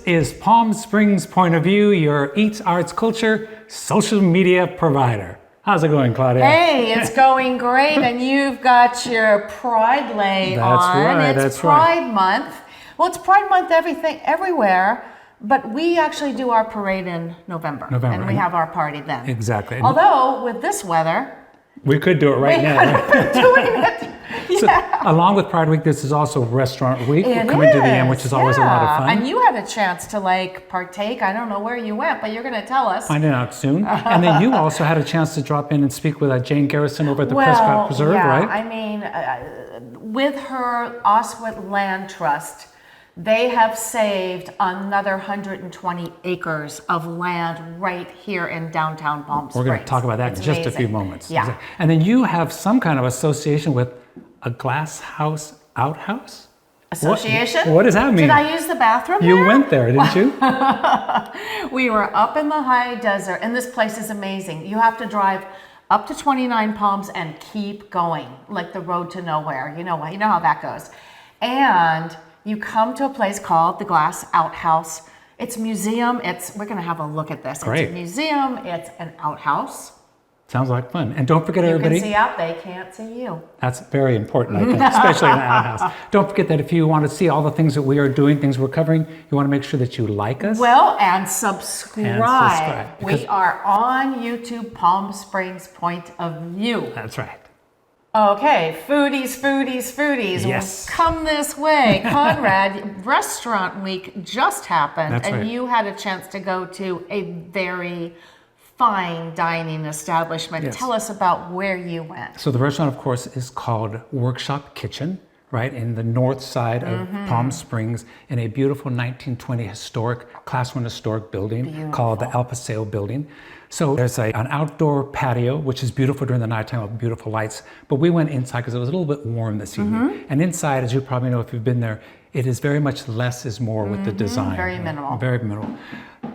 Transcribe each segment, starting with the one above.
is Palm Springs Point of View, your Eats, Arts, Culture social media provider. How's it going, Claudia? Hey, it's going great, and you've got your Pride Lay on. Right, it's Pride Month. Well, it's Pride Month everywhere, but we actually do our parade in November. And we have our party then. Exactly. Although, with this weather... We could do it right now. Right? Doing it. Yeah. So, along with Pride Week, this is also Restaurant Week. We're coming to the end, which is always a lot of fun. And you had a chance to partake. I don't know where you went, but you're going to tell us. Finding out soon. And then you also had a chance to drop in and speak with Jane Garrison over at the Prescott Preserve, right? I mean, with her Oswit Land Trust, they have saved another 120 acres of land right here in downtown Palm Springs. We're going to talk about that in just a few moments. Yeah. And then you have some kind of association with a Glass Outhouse? Association? What does that mean? Did I use the bathroom there? You went there, didn't you? We were up in the high desert, and this place is amazing. You have to drive up to 29 Palms and keep going, like the road to nowhere. You know how that goes. And you come to a place called the Glass Outhouse. It's a museum. We're going to have a look at this. Great. It's a museum. It's an outhouse. Sounds like fun. And don't forget, everybody. You can see out. They can't see you. That's very important, I think, especially in an outhouse. Don't forget that if you want to see all the things that we are doing, things we're covering, you want to make sure that you like us. Well, and subscribe. We are on YouTube, Palm Springs Point of View. That's right. Okay, foodies. Yes. Come this way. Conrad, Restaurant Week just happened. That's right. You had a chance to go to a very fine dining establishment. Yes. Tell us about where you went. So the restaurant, of course, is called Workshop Kitchen, right, in the north side of Palm Springs, in a beautiful 1920 Class 1 historic building called the El Paseo Building. So there's an outdoor patio, which is beautiful during the nighttime with beautiful lights. But we went inside because it was a little bit warm this evening. And inside, as you probably know if you've been there, it is very much less is more with the design. Very minimal. Very minimal.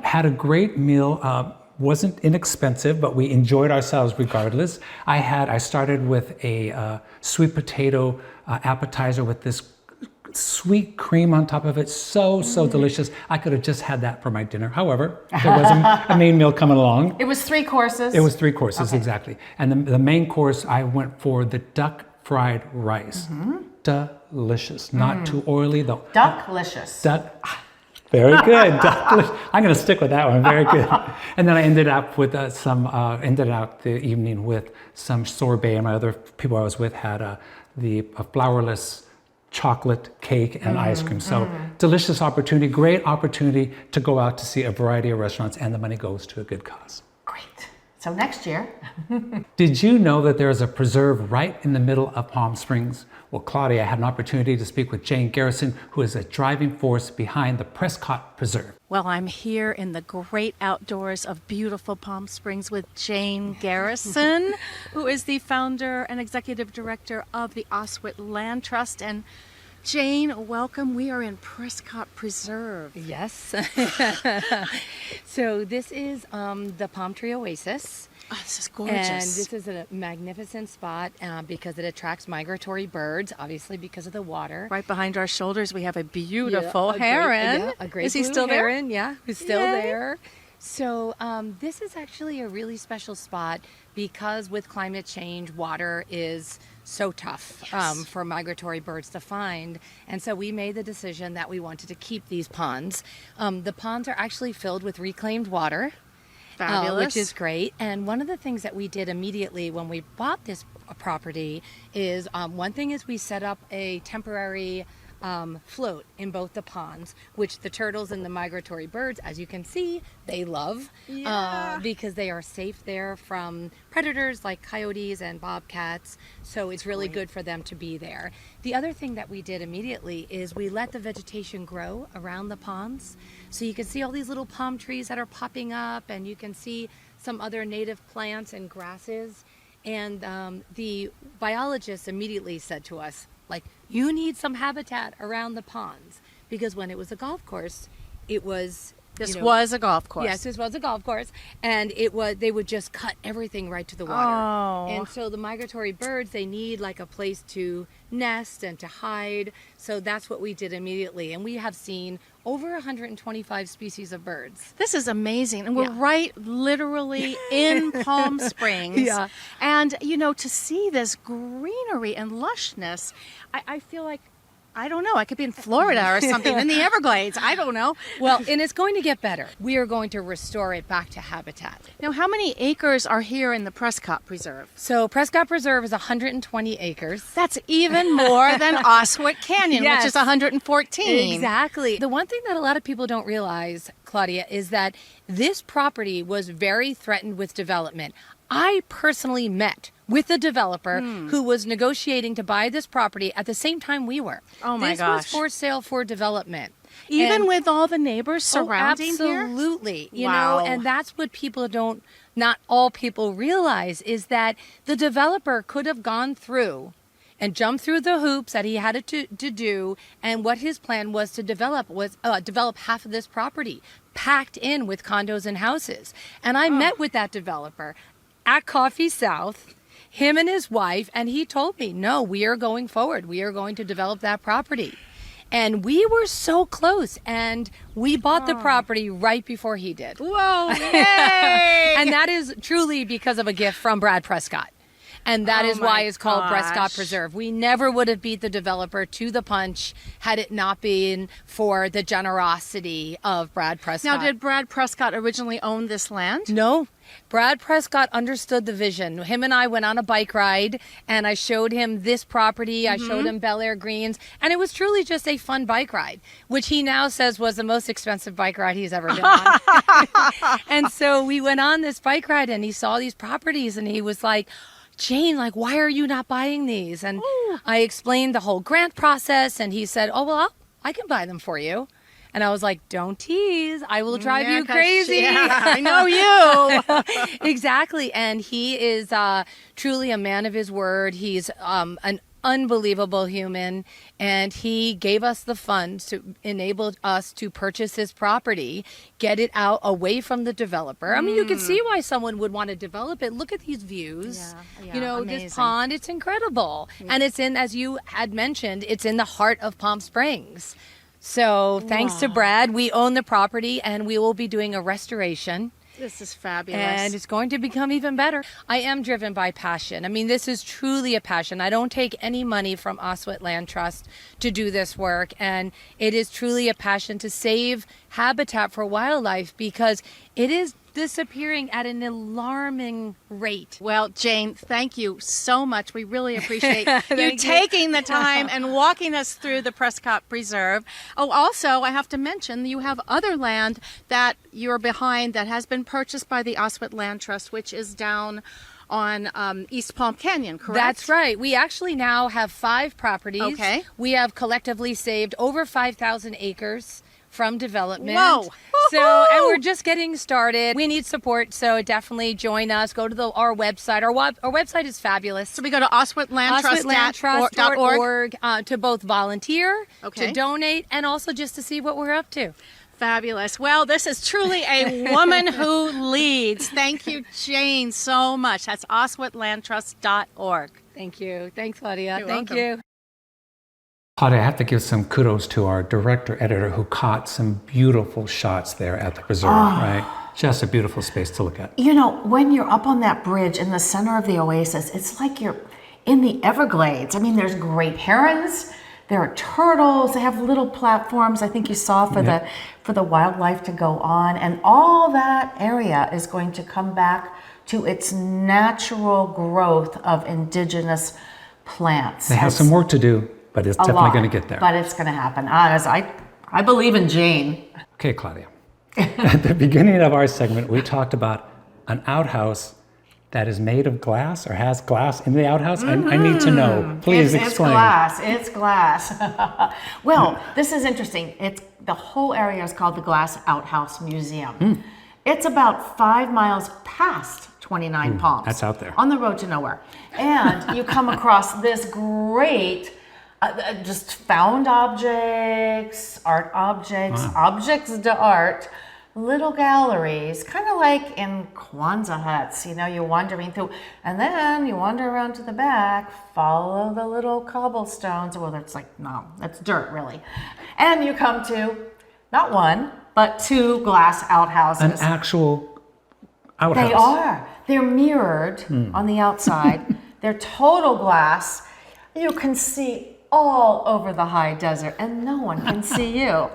Had a great meal. Wasn't inexpensive, but we enjoyed ourselves regardless. I started with a sweet potato appetizer with this sweet cream on top of it. So delicious. I could have just had that for my dinner. However, there was a main meal coming along. It was 3 courses? It was 3 courses, exactly. And the main course, I went for the duck fried rice. Delicious. Not too oily, though. Ducklicious. Very good. I'm going to stick with that one. Very good. And then I ended up with ended out the evening with some sorbet. And my other people I was with had a flourless chocolate cake and ice cream. So delicious opportunity, great opportunity to go out to see a variety of restaurants, and the money goes to a good cause. Great. So next year. Did you know that there is a preserve right in the middle of Palm Springs? Well, Claudia, I had an opportunity to speak with Jane Garrison, who is a driving force behind the Prescott Preserve. Well, I'm here in the great outdoors of beautiful Palm Springs with Jane Garrison, who is the founder and executive director of the Oswit Land Trust. And Jane, welcome. We are in Prescott Preserve. Yes. So this is the Palm Tree Oasis. Oh, this is gorgeous. And this is a magnificent spot because it attracts migratory birds, obviously because of the water. Right behind our shoulders, we have a beautiful heron. A great is he blue still heron? there? Yeah, he's still there. So this is actually a really special spot because with climate change, water is so tough for migratory birds to find. And so we made the decision that we wanted to keep these ponds. The ponds are actually filled with reclaimed water. Fabulous. Which is great. And one of the things that we did immediately when we bought this property is one thing is we set up a temporary float in both the ponds, which the turtles and the migratory birds, as you can see, they love because they are safe there from predators like coyotes and bobcats. So it's really good for them to be there. The other thing that we did immediately is we let the vegetation grow around the ponds. So you can see all these little palm trees that are popping up, and you can see some other native plants and grasses. And the biologists immediately said to us, you need some habitat around the ponds, because when it was a golf course, it was This was a golf course. Yes, this was a golf course, and they would just cut everything right to the water. Oh. And so the migratory birds, they need like a place to nest and to hide. So that's what we did immediately. And we have seen over 125 species of birds. This is amazing. And we're right literally in Palm Springs. Yeah. And, to see this greenery and lushness, I feel like, I don't know, I could be in Florida or something, in the Everglades. I don't know. Well, and it's going to get better. We are going to restore it back to habitat. Now, how many acres are here in the Prescott Preserve? So Prescott Preserve is 120 acres. That's even more than Oswit Canyon, Yes. which is 114. Exactly. The one thing that a lot of people don't realize, Claudia, is that this property was very threatened with development. I personally met with the developer who was negotiating to buy this property at the same time we were. Oh my gosh. gosh. This was for sale for development. Even And- with all the neighbors surrounding here? Absolutely. You Wow. know, and that's what not all people realize, is that the developer could have gone through and jumped through the hoops that he had to do, and what his plan was to develop half of this property packed in with condos and houses. And I met with that developer at Coffee South, him and his wife, and he told me, no, we are going forward. We are going to develop that property. And we were so close, and we bought the property right before he did. Whoa, yay! And that is truly because of a gift from Brad Prescott. And that is why it's called Prescott gosh. Preserve. We never would have beat the developer to the punch had it not been for the generosity of Brad Prescott. Now, did Brad Prescott originally own this land? No. Brad Prescott understood the vision. Him and I went on a bike ride, and I showed him this property. I showed him Bel Air Greens, and it was truly just a fun bike ride, which he now says was the most expensive bike ride he's ever been on. And so we went on this bike ride, and he saw these properties, and he was like, Jane, like, why are you not buying these? And I explained the whole grant process, and he said, oh, well, I can buy them for you. And I was like, don't tease. I will drive you 'cause crazy. I know you. Exactly. And he is truly a man of his word. He's an unbelievable human. And he gave us the funds to enable us to purchase his property, get it out away from the developer. I mean, you can see why someone would want to develop it. Look at these views. Yeah, You know, amazing. this pond, it's incredible. And it's in, as you had mentioned, it's in the heart of Palm Springs. So thanks to Brad, we own the property, and we will be doing a restoration. This is fabulous. And it's going to become even better. I am driven by passion. I mean, this is truly a passion. I don't take any money from Oswit Land Trust to do this work. And it is truly a passion to save habitat for wildlife, because it is disappearing at an alarming rate. Well, Jane, thank you so much. We really appreciate you you. taking the time and walking us through the Prescott Preserve. Oh, also, I have to mention you have other land that you're behind that has been purchased by the Oswit Land Trust, which is down on East Palm Canyon, correct? That's right. We actually now have 5 properties. Okay. We have collectively saved over 5,000 acres from development. Whoa. So, and we're just getting started. We need support, so definitely join us. Go to our website. Our website is fabulous. So we go to oswitlandtrust.org. OswitLandTrust.org to both volunteer, Okay. to donate, and also just to see what we're up to. Fabulous. Well, this is truly a woman who leads. Thank you, Jane, so much. That's oswitlandtrust.org. Thank you. Thanks, Claudia. You're Thank welcome. you. Claudia, I have to give some kudos to our director editor who caught some beautiful shots there at the preserve, right? Just a beautiful space to look at. You know, when you're up on that bridge in the center of the oasis, it's like you're in the Everglades. I mean, there's great herons, there are turtles, they have little platforms I think you saw for the wildlife to go on, and all that area is going to come back to its natural growth of indigenous plants. They have some work to do, but it's definitely going to get there. But it's going to happen. I believe in Jane. Okay, Claudia. At the beginning of our segment, we talked about an outhouse that is made of glass or has glass in the outhouse. I need to know. Please explain. It's glass. Well, this is interesting. The whole area is called the Glass Outhouse Museum. It's about 5 miles past 29 Palms. That's out there. On the road to nowhere. And you come across this great just found objects, art objects, objects d'art, little galleries, kind of like in Kwanzaa huts. You know, you're wandering through, and then you wander around to the back, follow the little cobblestones. Well, that's like, no, that's dirt, really. And you come to not one, but 2 glass outhouses. An actual outhouse. They are. They're mirrored on the outside. They're total glass. You can see all over the high desert, and no one can see you.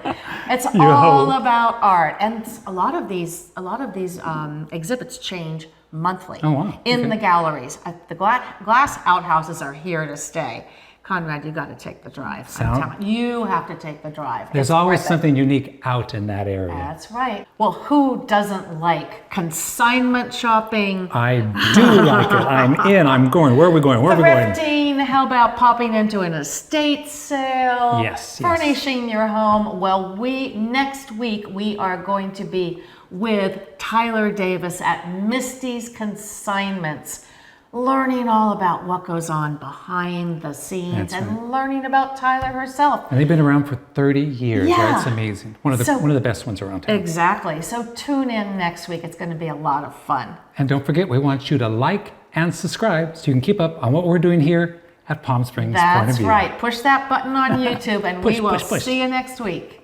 It's all about art, and a lot of these exhibits change monthly in the galleries. The glass outhouses are here to stay. Conrad, you got to take the drive. I'm telling you have to take the drive. There's always something unique out in that area. That's right. Well, who doesn't like consignment shopping? I do like it. I'm in. I'm going. Where are we going? Where are we going? Thrifting. How about popping into an estate sale? Yes. Furnishing your home. Well, next week we are going to be with Tyler Davis at Misty's Consignments, learning all about what goes on behind the scenes and learning about Tyler herself. And they've been around for 30 years. Yeah. Right? It's amazing. One of the best ones around town. Exactly. So tune in next week. It's going to be a lot of fun. And don't forget, we want you to like and subscribe so you can keep up on what we're doing here at Palm Springs Point of That's View. right. Push that button on YouTube and we will see you next week.